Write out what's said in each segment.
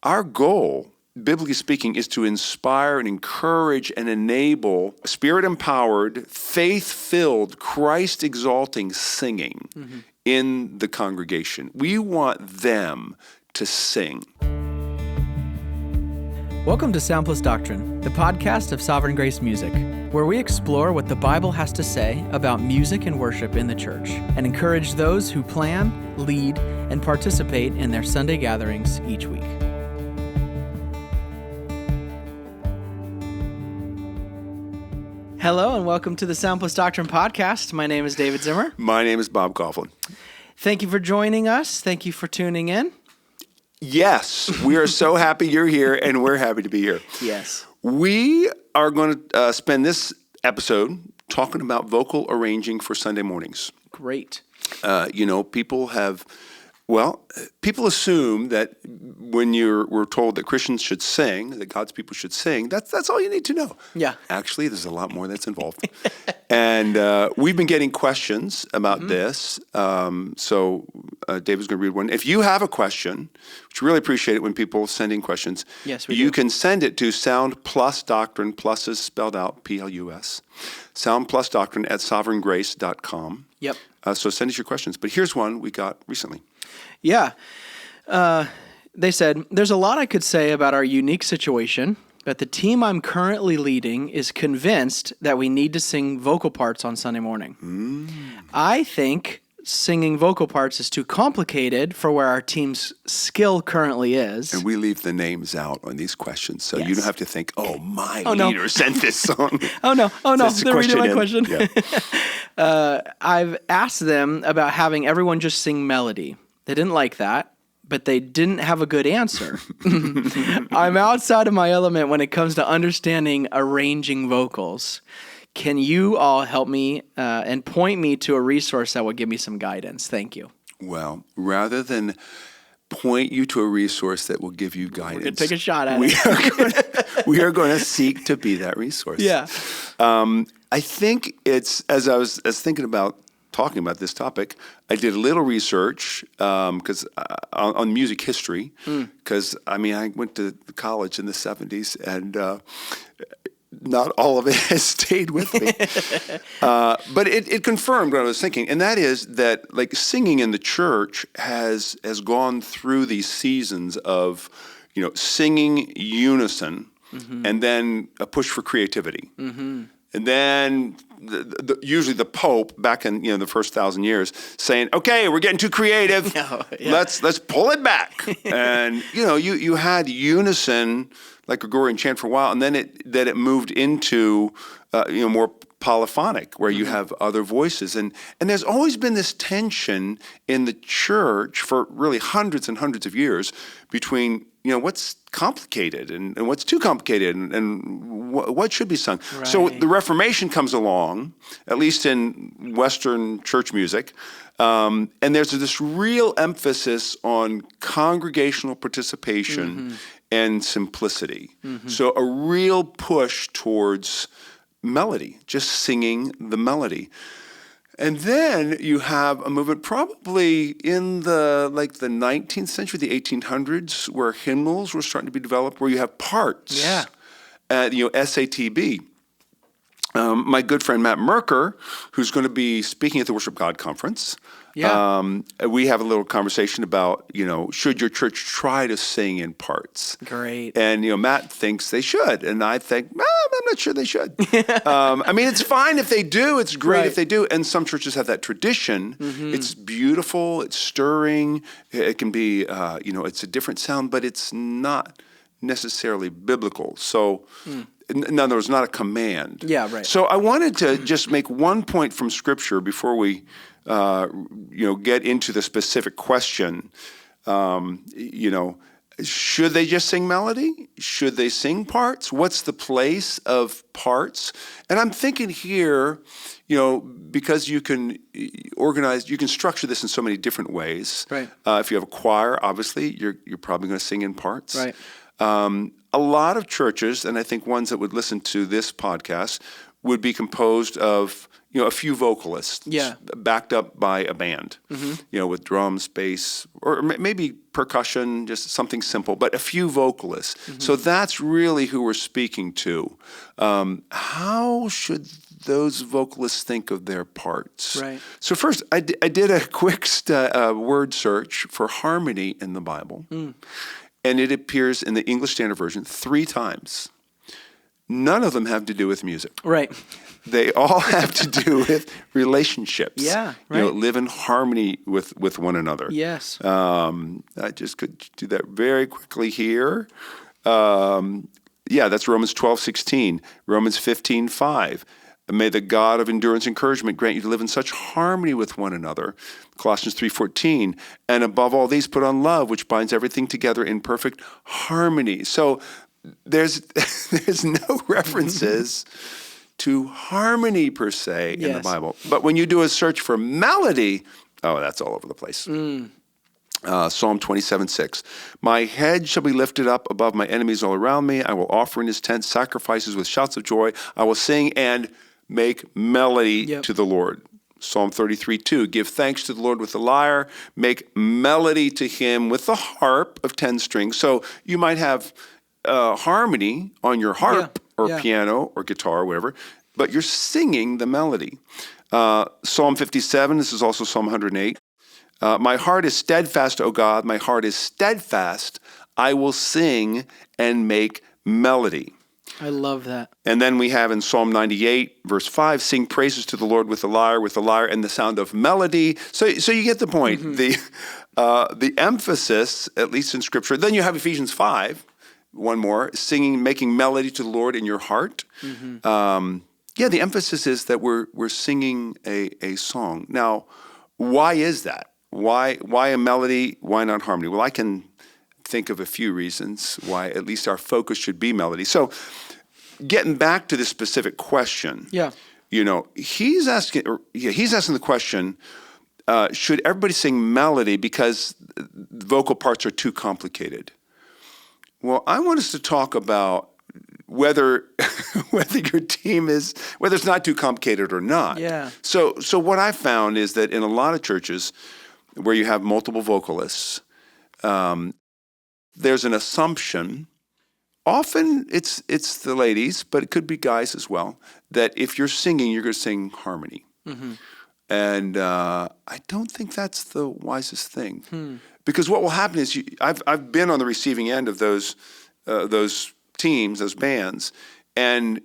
our goal, biblically speaking, is to inspire and encourage and enable Spirit-empowered, faith-filled, Christ-exalting singing in the congregation. We want them to sing. Welcome to Sound Plus Doctrine, the podcast of Sovereign Grace Music, where we explore what the Bible has to say about music and worship in the church and encourage those who plan, lead, and participate in their Sunday gatherings each week. Hello and welcome to the Sound Plus Doctrine podcast. My name is David Zimmer. My name is Bob Coughlin. Thank you for joining us. Thank you for tuning in. Yes, we are so happy you're here, and we're happy to be here. Yes. We are going to spend this episode talking about vocal arranging for Sunday mornings. Great. People assume that when we're told that Christians should sing, that God's people should sing, that's all you need to know. Yeah. Actually, there's a lot more that's involved. And we've been getting questions about this. So David's going to read one. If you have a question, which we really appreciate it when people send in questions, yes, we you do. can send it to Sound Plus Doctrine, plus is spelled out, Plus, Sound Plus Doctrine at sovereigngrace.com. Yep. So send us your questions. But here's one we got recently. Yeah. They said, there's a lot I could say about our unique situation, but the team I'm currently leading is convinced that we need to sing vocal parts on Sunday morning. I think singing vocal parts is too complicated for where our team's skill currently is. And we leave the names out on these questions, so you don't have to think, my no. leader sent this song. Oh, no, they're reading my question. Yeah. I've asked them about having everyone just sing melody. They didn't like that, but they didn't have a good answer. I'm outside of my element when it comes to understanding arranging vocals. Can you all help me and point me to a resource that will give me some guidance? Thank you. Well, rather than point you to a resource that will give you guidance, we're going to take a shot at it. We are going to seek to be that resource. Yeah. I think it's, as I was thinking about talking about this topic, I did a little research because on music history, because I went to college in the 70s, and not all of it has stayed with me. But it confirmed what I was thinking, and that is that like singing in the church has gone through these seasons of singing unison, and then a push for creativity. And then usually the Pope, back in the first 1,000 years, saying, "Okay, we're getting too creative. Let's pull it back." And you had unison, like Gregorian chant for a while, and then it moved into more polyphonic, where you have other voices, and there's always been this tension in the church for really hundreds and hundreds of years between what's complicated and what's too complicated and what should be sung. Right. So the Reformation comes along, at least in Western church music, and there's this real emphasis on congregational participation and simplicity. So a real push towards melody, just singing the melody. And then you have a movement probably in the 19th century, the 1800s, where hymnals were starting to be developed, where you have parts. Yeah. SATB. My good friend Matt Merker, who's going to be speaking at the Worship God Conference, we have a little conversation about, should your church try to sing in parts? Great. And, Matt thinks they should. And I think, I'm not sure they should. It's fine if they do. It's great if they do. And some churches have that tradition. It's beautiful. It's stirring. It can be, it's a different sound, but it's not necessarily biblical. So, in other words, not a command. Yeah, right. So I wanted to just make one point from Scripture before we, get into the specific question. Should they just sing melody? Should they sing parts? What's the place of parts? And I'm thinking here, because you can structure this in so many different ways. Right. If you have a choir, obviously, you're probably going to sing in parts. Right. A lot of churches, and I think ones that would listen to this podcast, would be composed of a few vocalists, Yeah. backed up by a band, with drums, bass, or maybe percussion, just something simple, but a few vocalists. So that's really who we're speaking to. How should those vocalists think of their parts? Right. So first, I did a quick word search for harmony in the Bible, and it appears in the English Standard Version 3 times. None of them have to do with music. Right. They all have to do with relationships. Yeah, right. Live in harmony with one another. Yes. I just could do that very quickly here. That's Romans 12:16, Romans 15:5. May the God of endurance and encouragement grant you to live in such harmony with one another. Colossians 3:14. And above all these, put on love, which binds everything together in perfect harmony. So there's no references to harmony per se in the Yes. Bible. But when you do a search for melody, that's all over the place. Psalm 27:6. My head shall be lifted up above my enemies all around me. I will offer in his tent sacrifices with shouts of joy. I will sing and make melody to the Lord. Psalm 33:2. Give thanks to the Lord with the lyre. Make melody to him with the harp of 10 strings. So you might have harmony on your harp or piano or guitar or whatever, but you're singing the melody. Psalm 57, this is also Psalm 108. My heart is steadfast, O God, my heart is steadfast. I will sing and make melody. I love that. And then we have in Psalm 98, verse 5, sing praises to the Lord with the lyre, and the sound of melody. So you get the point. The emphasis, at least in Scripture. Then you have Ephesians 5, one more, singing, making melody to the Lord in your heart. The emphasis is that we're singing a song. Now, why is that? Why a melody? Why not harmony? Well, I can think of a few reasons why at least our focus should be melody. So, getting back to this specific question, he's asking the question: should everybody sing melody because vocal parts are too complicated? Well, I want us to talk about whether your team is, whether it's not too complicated or not. Yeah. So what I found is that in a lot of churches where you have multiple vocalists, there's an assumption, often it's the ladies, but it could be guys as well, that if you're singing, you're going to sing harmony. And I don't think that's the wisest thing. Because what will happen is, I've been on the receiving end of those teams, those bands, and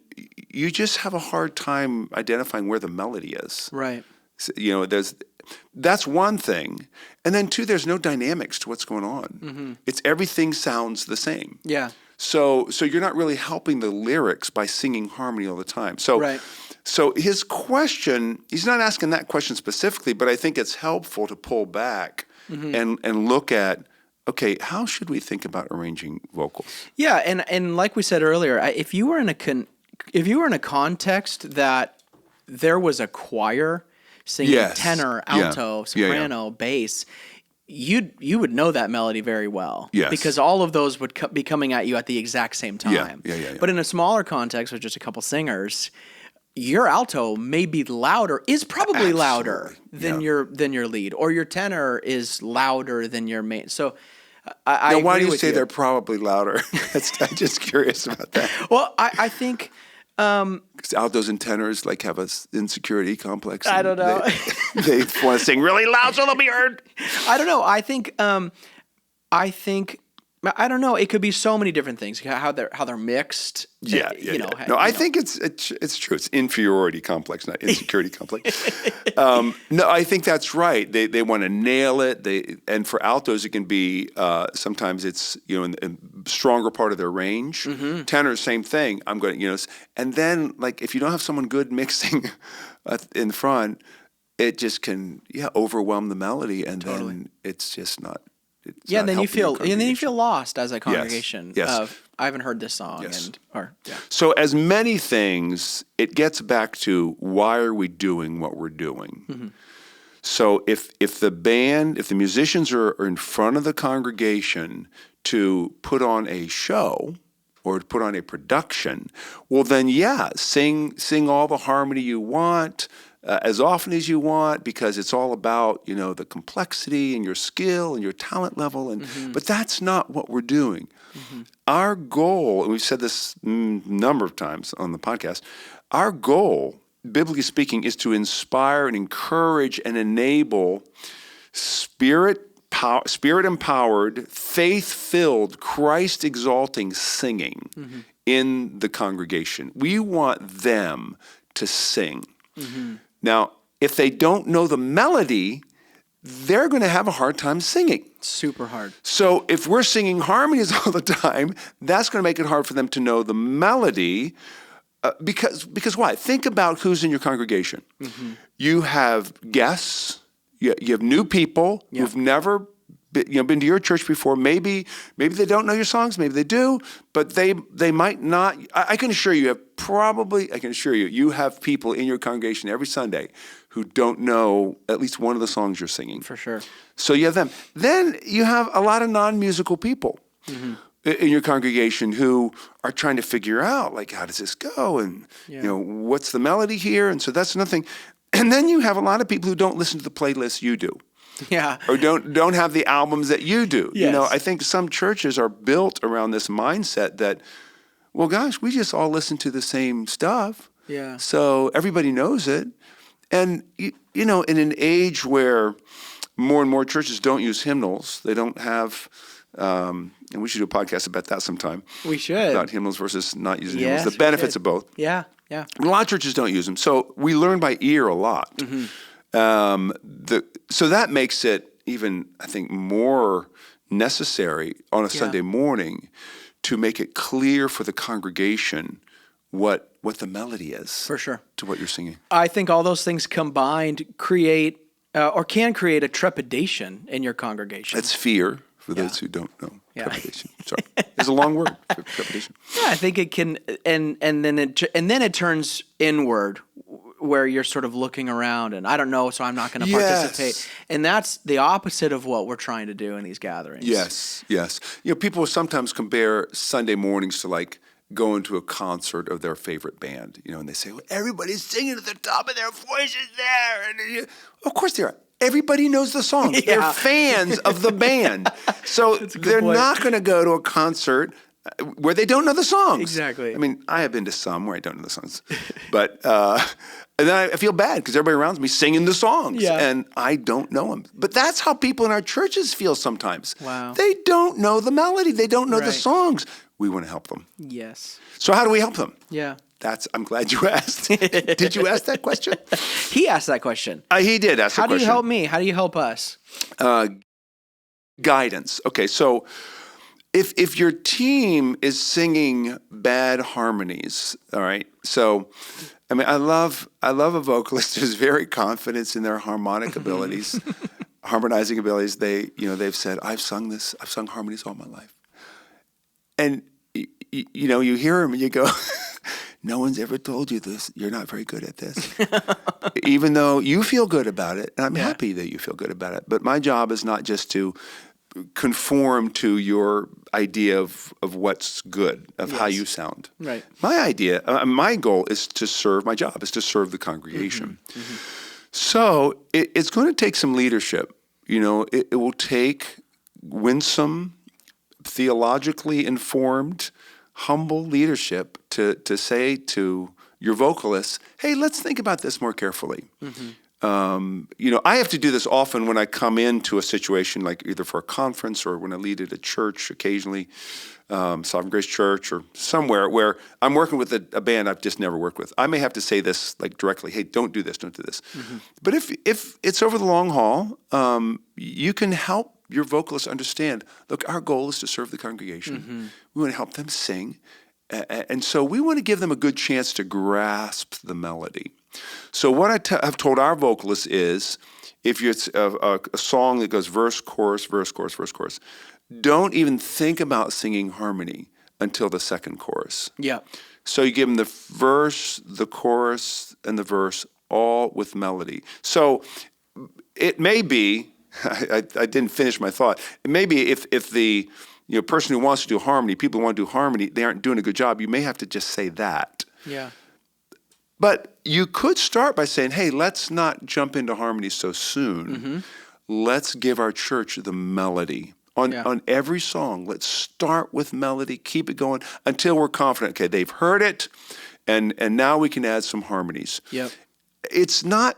you just have a hard time identifying where the melody is. Right. So, that's one thing. And then 2, there's no dynamics to what's going on. It's everything sounds the same. Yeah. So you're not really helping the lyrics by singing harmony all the time. So his question, he's not asking that question specifically, but I think it's helpful to pull back and look at, okay, how should we think about arranging vocals? Yeah, and like we said earlier, if you were in a context that there was a choir singing tenor, alto, soprano, bass, you would know that melody very well. Yes. Because all of those would be coming at you at the exact same time. Yeah. But in a smaller context with just a couple singers, your alto may be louder, is probably louder than your lead, or your tenor is louder than your main. So I now, why agree do you with say they're probably louder? I'm just curious about that. Well, I think Because altos and tenors have a insecurity complex. I don't know. They want to sing really loud so they'll be heard. I don't know. I think I don't know. It could be so many different things. How they're mixed. Yeah. No, I think it's true. It's inferiority complex, not insecurity complex. No, I think that's right. They want to nail it. And for altos, it can be sometimes it's in stronger part of their range. Tenors, same thing. I'm going and then if you don't have someone good mixing in front, it just can overwhelm the melody, and then it's just not. And then you feel lost as a congregation. Yes. I haven't heard this song. Yes. So as many things, it gets back to why are we doing what we're doing? So if the musicians are in front of the congregation to put on a show, or to put on a production, well then sing all the harmony you want, as often as you want, because it's all about the complexity and your skill and your talent level, but that's not what we're doing. Our goal, and we've said this number of times on the podcast, our goal, biblically speaking, is to inspire and encourage and enable Spirit-empowered, faith-filled, Christ-exalting singing in the congregation. We want them to sing. Now, if they don't know the melody, they're going to have a hard time singing. Super hard. So if we're singing harmonies all the time, that's going to make it hard for them to know the melody. Because why? Think about who's in your congregation. You have guests. You have new people who've never been to your church before. Maybe they don't know your songs. Maybe they do, but they might not. I can assure you, you have people in your congregation every Sunday who don't know at least one of the songs you're singing. For sure. So you have them. Then you have a lot of non-musical people in your congregation who are trying to figure out, like, how does this go? And, what's the melody here? And so that's another thing. And then you have a lot of people who don't listen to the playlists you do. Yeah. Or don't have the albums that you do. Yes. I think some churches are built around this mindset that, well, gosh, we just all listen to the same stuff. Yeah. So everybody knows it. And, in an age where more and more churches don't use hymnals, they don't have, and we should do a podcast about that sometime. We should. About hymnals versus not using Yes, hymnals, the benefits of both. Yeah, yeah. A lot of churches don't use them. So we learn by ear a lot. So that makes it even, I think, more necessary on a Sunday morning to make it clear for the congregation what the melody is. For sure. To what you're singing. I think all those things combined create or can create a trepidation in your congregation. That's fear for those who don't know. Trepidation. Sorry. It's a long word for trepidation. Yeah, I think it can, and then it turns inward, where you're sort of looking around and I don't know, so I'm not going to participate. And that's the opposite of what we're trying to do in these gatherings. Yes. People sometimes compare Sunday mornings to like going to a concert of their favorite band, and they say, well, everybody's singing at the top of their voices there. And of course they are. Everybody knows the song. They're fans of the band. So they're not going to go to a concert where they don't know the songs. Exactly. I mean, I have been to some where I don't know the songs. But and then I feel bad because everybody around me singing the songs. Yeah. And I don't know them. But that's how people in our churches feel sometimes. Wow. They don't know the melody. They don't know the songs. We want to help them. Yes. So how do we help them? Yeah. I'm glad you asked. Did you ask that question? He asked that question. He did ask that question. How do you help me? How do you help us? Guidance. Okay, so if your team is singing bad harmonies, all right. So, I mean, I love a vocalist who's very confident in their harmonic abilities, harmonizing abilities. They've said, I've sung harmonies all my life, and you hear them and you go, no one's ever told you this. You're not very good at this. Even though you feel good about it, and I'm happy that you feel good about it. But my job is not just to conform to your idea of what's good, of how you sound. Right. My goal is to serve, my job is to serve the congregation. So it's going to take some leadership. It will take winsome, theologically informed, humble leadership to say to your vocalists, hey, let's think about this more carefully. I have to do this often when I come into a situation, like either for a conference or when I lead at a church occasionally, Sovereign Grace Church or somewhere where I'm working with a band I've just never worked with. I may have to say this like directly, hey, don't do this, don't do this. But if it's over the long haul, you can help your vocalists understand, look, our goal is to serve the congregation. We want to help them sing. And so we want to give them a good chance to grasp the melody. So what I've told our vocalists is, if it's a song that goes verse, chorus, verse, chorus, verse, chorus, don't even think about singing harmony until the second chorus. Yeah. So you give them the verse, the chorus, and the verse all with melody. So it may be, I didn't finish my thought. It may be if the person who wants to do harmony, people who want to do harmony, they aren't doing a good job. You may have to just say that. Yeah. But you could start by saying, hey, let's not jump into harmony so soon. Let's give our church the melody. On every song, let's start with melody, keep it going until we're confident, okay, they've heard it, and now we can add some harmonies. Yep. It's not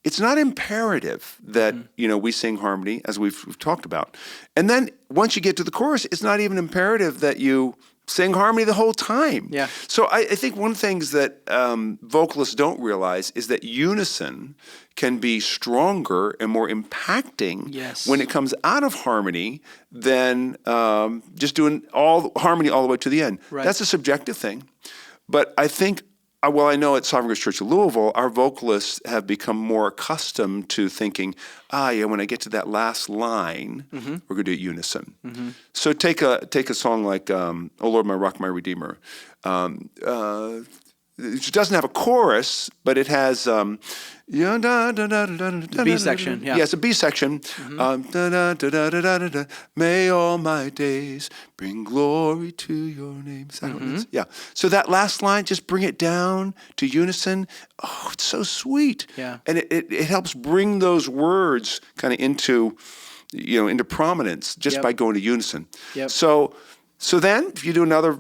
imperative that we sing harmony, as we've talked about. And then once you get to the chorus, it's not even imperative that you sing harmony the whole time. Yeah. So I think one of the things that vocalists don't realize is that unison can be stronger and more impacting when it comes out of harmony than just doing harmony all the way to the end. Right. That's a subjective thing. But I think, I know at Sovereign Grace Church of Louisville, our vocalists have become more accustomed to thinking, when I get to that last line, we're going to do it unison. So take a song like "O Lord, My Rock, My Redeemer." It doesn't have a chorus, but it has B section. Yeah. Yes, a B section. May all my days bring glory to your name. Is that what it is? Yeah. So that last line, just bring it down to unison. Oh, it's so sweet. Yeah. And it helps bring those words kind of into prominence just by going to unison. Yep. So then if you do another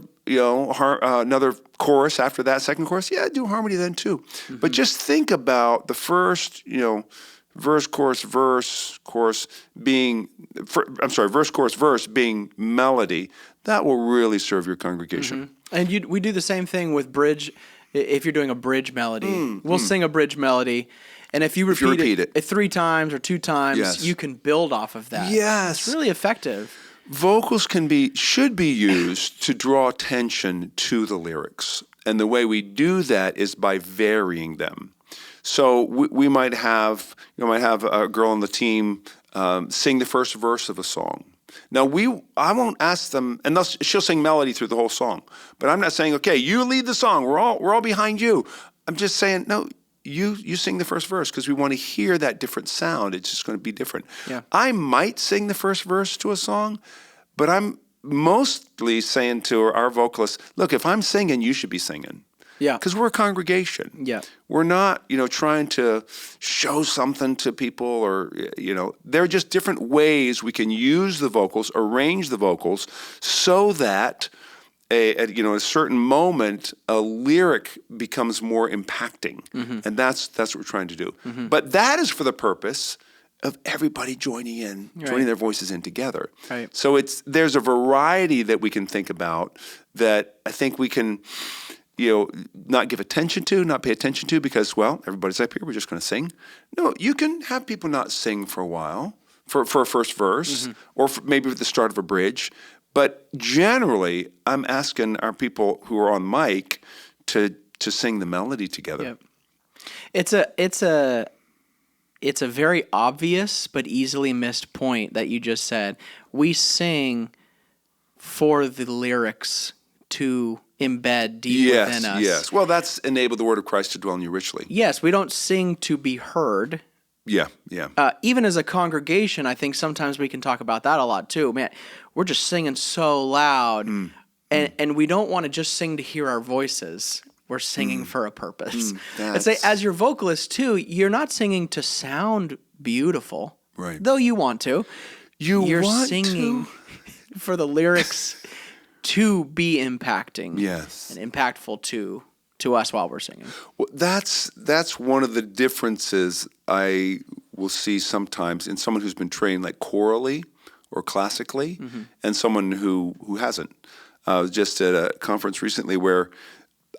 chorus after that second chorus, do harmony then too. But just think about the first, verse, chorus, verse being melody. That will really serve your congregation. And we do the same thing with bridge. If you're doing a bridge melody, we'll sing a bridge melody. And if you repeat it 3 times or 2 times, you can build off of that. Yes. It's really effective. Vocals should be used to draw attention to the lyrics. And the way we do that is by varying them. So we might have a girl on the team sing the first verse of a song. Now I won't ask them, and she'll sing melody through the whole song. But I'm not saying, okay, you lead the song. We're all behind you. I'm just saying, no, you sing the first verse because we want to hear that different sound. It's just going to be different. Yeah. I might sing the first verse to a song, but I'm mostly saying to our vocalists, look, if I'm singing, you should be singing. Yeah. Because we're a congregation. Yeah. We're not, trying to show something to people or, there are just different ways we can use the vocals, arrange the vocals so that at a certain moment, a lyric becomes more impacting. And that's what we're trying to do. But that is for the purpose of everybody joining their voices in together. Right. So there's a variety that we can think about that I think we can, not give attention to, not pay attention to because, everybody's up here, we're just going to sing. No, you can have people not sing for a while, for a first verse, or maybe at the start of a bridge. But generally, I'm asking our people who are on mic to sing the melody together. Yep. It's a very obvious but easily missed point that you just said. We sing for the lyrics to embed deep within us. Yes. Well, that's enabled the word of Christ to dwell in you richly. Yes, we don't sing to be heard. Yeah. Even as a congregation, I think sometimes we can talk about that a lot too. Man, we're just singing so loud, and we don't want to just sing to hear our voices. We're singing for a purpose. I'd say as your vocalist too, you're not singing to sound beautiful, right? Though you want to. You're want singing for the lyrics to be impacting, and impactful to us while we're singing. Well, that's one of the differences I will see sometimes in someone who's been trained like chorally or classically, and someone who hasn't. I was just at a conference recently where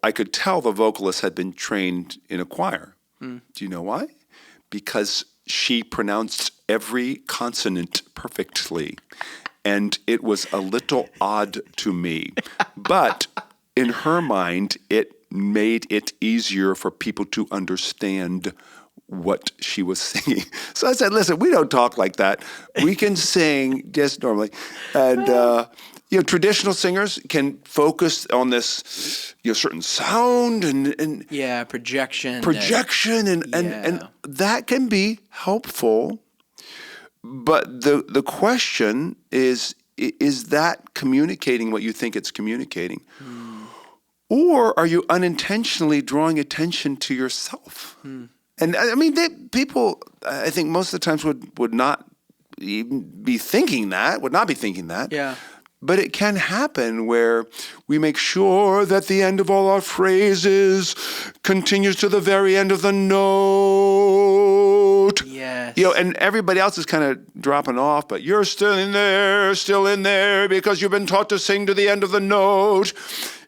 I could tell the vocalist had been trained in a choir. Do you know why? Because she pronounced every consonant perfectly, and it was a little odd to me. But in her mind, it made it easier for people to understand what she was singing. So I said, listen, we don't talk like that. We can sing just normally. And, traditional singers can focus on this, certain sound and projection. And that can be helpful. But the question is is that communicating what you think it's communicating? Or are you unintentionally drawing attention to yourself? And I mean, people, I think most of the times would not even be thinking that, would not be thinking that. Yeah. But it can happen where we make sure that the end of all our phrases continues to the very end of the note. Yes. And everybody else is kind of dropping off, but you're still in there because you've been taught to sing to the end of the note.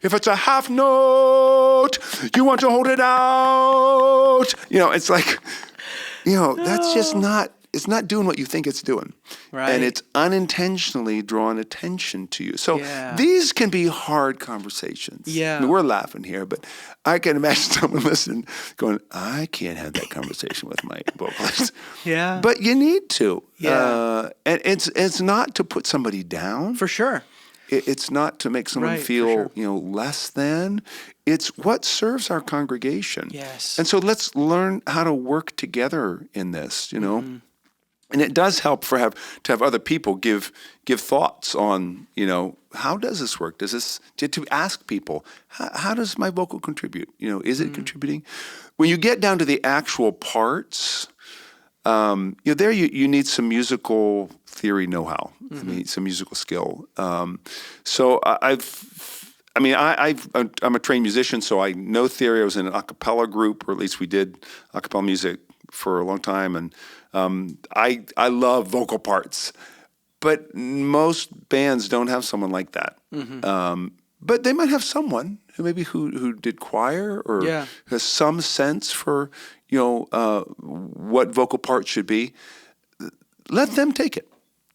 If it's a half note, you want to hold it out. It's like, that's just not, it's not doing what you think it's doing. Right. And it's unintentionally drawing attention to you. So these can be hard conversations. Yeah. I mean, we're laughing here, but I can imagine someone listening going, I can't have that conversation with my vocalist. Yeah. But you need to. Yeah. And it's not to put somebody down. For sure. It's not to make someone Right, for feel, sure. less than. It's what serves our congregation. Yes. And so let's learn how to work together in this, And it does help to have other people give thoughts on, how does this work? To ask people, how does my vocal contribute? Is it contributing? When you get down to the actual parts, there you need some musical theory know-how. I mean, some musical skill. So I'm a trained musician, so I know theory. I was in an a cappella group, or at least we did a cappella music for a long time, and I love vocal parts. But most bands don't have someone like that. But they might have someone who did choir or has some sense for what vocal parts should be. Let them take it.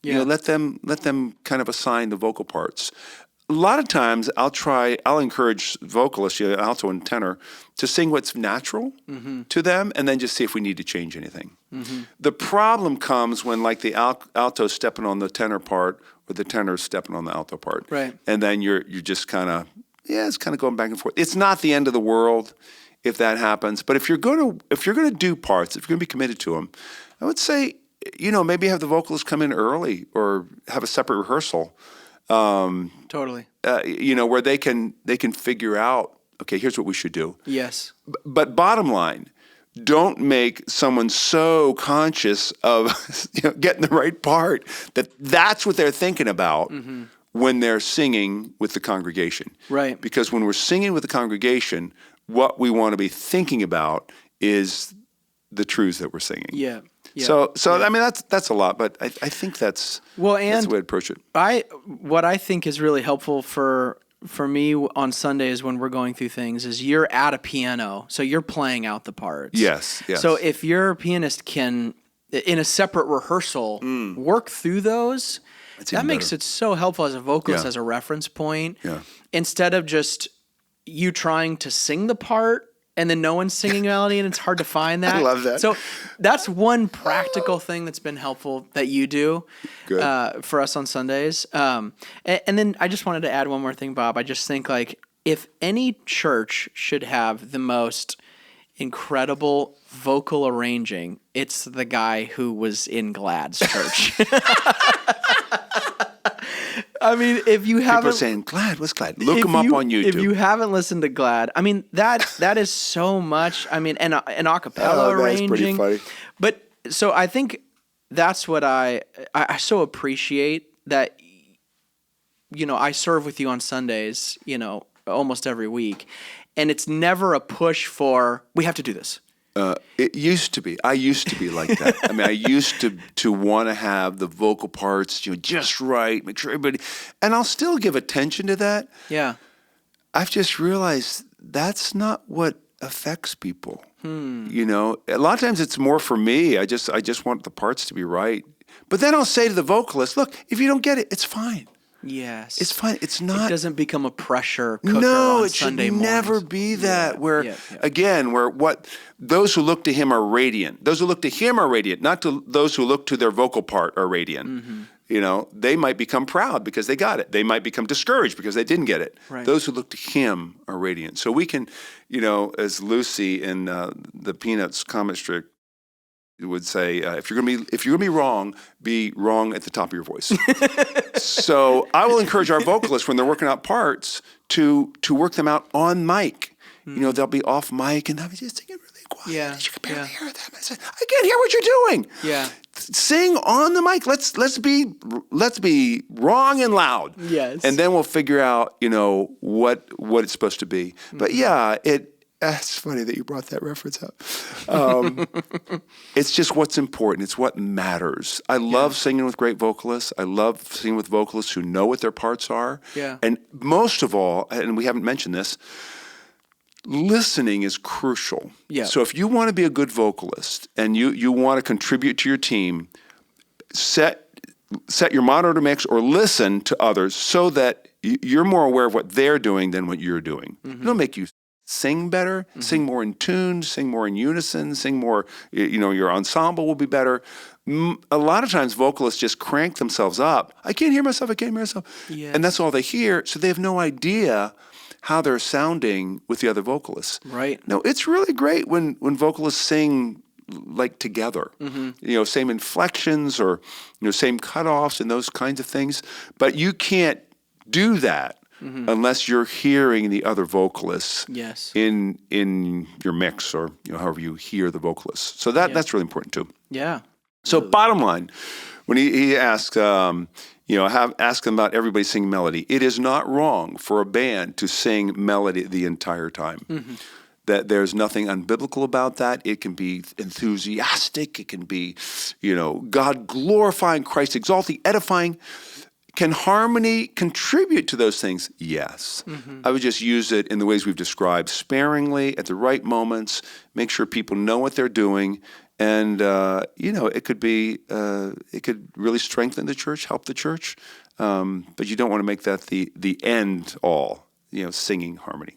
Let them kind of assign the vocal parts. A lot of times I'll encourage vocalists, alto and tenor, to sing what's natural to them and then just see if we need to change anything. The problem comes when like the alto's stepping on the tenor part or the tenor's stepping on the alto part. Right. And then you're just kind of, it's kind of going back and forth. It's not the end of the world if that happens. But if you're going to do parts, if you're going to be committed to them, I would say, maybe have the vocalist come in early or have a separate rehearsal. Totally. Where they can figure out, okay, here's what we should do. Yes. But bottom line, don't make someone so conscious of getting the right part that that's what they're thinking about when they're singing with the congregation. Right. Because when we're singing with the congregation, what we want to be thinking about is the truths that we're singing. Yeah. So I mean that's a lot, but I think that's the way to approach it. What I think is really helpful for me on Sundays when we're going through things is you're at a piano, so you're playing out the parts. Yes. So if your pianist can, in a separate rehearsal, work through those, that makes it so helpful as a vocalist, as a reference point. Yeah. Instead of just you trying to sing the part and then no one's singing melody and it's hard to find that. I love that. So that's one practical thing that's been helpful that you do for us on Sundays. And then I just wanted to add one more thing, Bob. I just think like if any church should have the most incredible vocal arranging, it's the guy who was in Glad's church. I mean, if you haven't... People are saying, Glad, what's Glad? Look him up on YouTube. If you haven't listened to Glad, I mean, that is so much. I mean, and an a cappella arranging. That's pretty funny. But, so I think that's what I so appreciate that, I serve with you on Sundays, almost every week. And it's never a push for, we have to do this. It used to be. I used to be like that. I mean, I used to want to have the vocal parts, just right, make sure everybody, and I'll still give attention to that. Yeah. I've just realized that's not what affects people. A lot of times it's more for me. I just want the parts to be right. But then I'll say to the vocalist, look, if you don't get it, it's fine. Yes. It's fine. It's not. It doesn't become a pressure cooker No, on it Sunday should mornings. never be that. Yeah. Again, where what those who look to him are radiant. Those who look to him are radiant, not to those who look to their vocal part are radiant. They might become proud because they got it. They might become discouraged because they didn't get it. Right. Those who look to him are radiant. So we can, as Lucy in the Peanuts comic strip would say, if you're gonna be wrong at the top of your voice. So I will encourage our vocalists when they're working out parts to work them out on mic. They'll be off mic and they'll be just singing really quiet. Yeah, You can barely hear them. I said, I can't hear what you're doing. Yeah. Sing on the mic. Let's be wrong and loud. Yes. And then we'll figure out, what it's supposed to be. But yeah, it's funny that you brought that reference up. It's just what's important. It's what matters. I love singing with great vocalists. I love singing with vocalists who know what their parts are. Yeah. And most of all, and we haven't mentioned this, listening is crucial. Yeah. So if you want to be a good vocalist and you want to contribute to your team, set your monitor mix or listen to others so that you're more aware of what they're doing than what you're doing. It'll make you sing better, sing more in tune, sing more in unison, sing more, your ensemble will be better. A lot of times vocalists just crank themselves up. I can't hear myself. Yes. And that's all they hear. So they have no idea how they're sounding with the other vocalists. Right. No, it's really great when vocalists sing like together, same inflections or, same cutoffs and those kinds of things. But you can't do that unless you're hearing the other vocalists Yes. in your mix or however you hear the vocalists. So that's really important too. Yeah. So bottom line, when he asked, ask them about everybody singing melody, it is not wrong for a band to sing melody the entire time. That there's nothing unbiblical about that. It can be enthusiastic. It can be, God glorifying, Christ exalting, edifying. Can harmony contribute to those things? Yes. I would just use it in the ways we've described, sparingly, at the right moments, make sure people know what they're doing. And, it could really strengthen the church, help the church. But you don't want to make that the end all, singing harmony.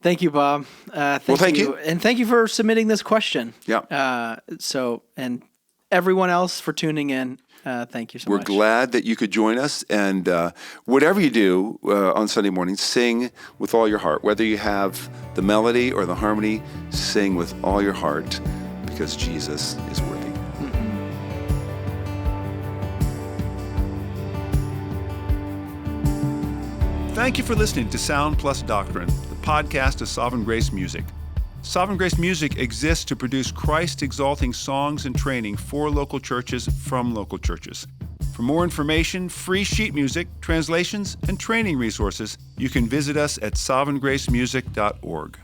Thank you, Bob. Thank you. And thank you for submitting this question. Yeah. And everyone else for tuning in. Thank you so We're much. glad that you could join us. And whatever you do on Sunday morning, sing with all your heart. Whether you have the melody or the harmony, sing with all your heart because Jesus is worthy. Thank you for listening to Sound Plus Doctrine, the podcast of Sovereign Grace Music. Sovereign Grace Music exists to produce Christ-exalting songs and training for local churches from local churches. For more information, free sheet music, translations, and training resources, you can visit us at sovereigngracemusic.org.